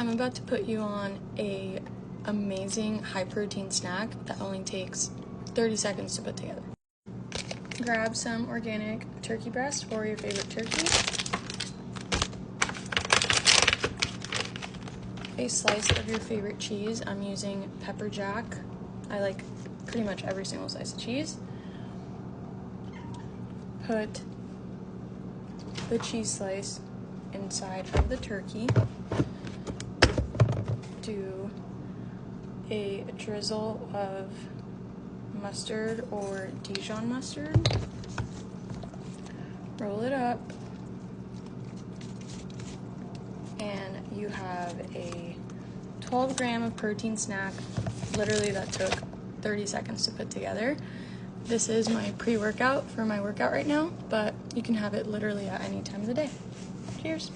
I'm about to put you on a amazing high protein snack that only takes 30 seconds to put together. Grab some organic turkey breast or your favorite turkey, a slice of your favorite cheese. I'm using pepper jack. I like pretty much every single slice of cheese. Put the cheese slice inside of the turkey. Do a drizzle of mustard or Dijon mustard. Roll it up, and you have a 12-gram of protein snack. Literally, that took 30 seconds to put together. This is my pre-workout for my workout right now, but you can have it literally at any time of the day. Cheers.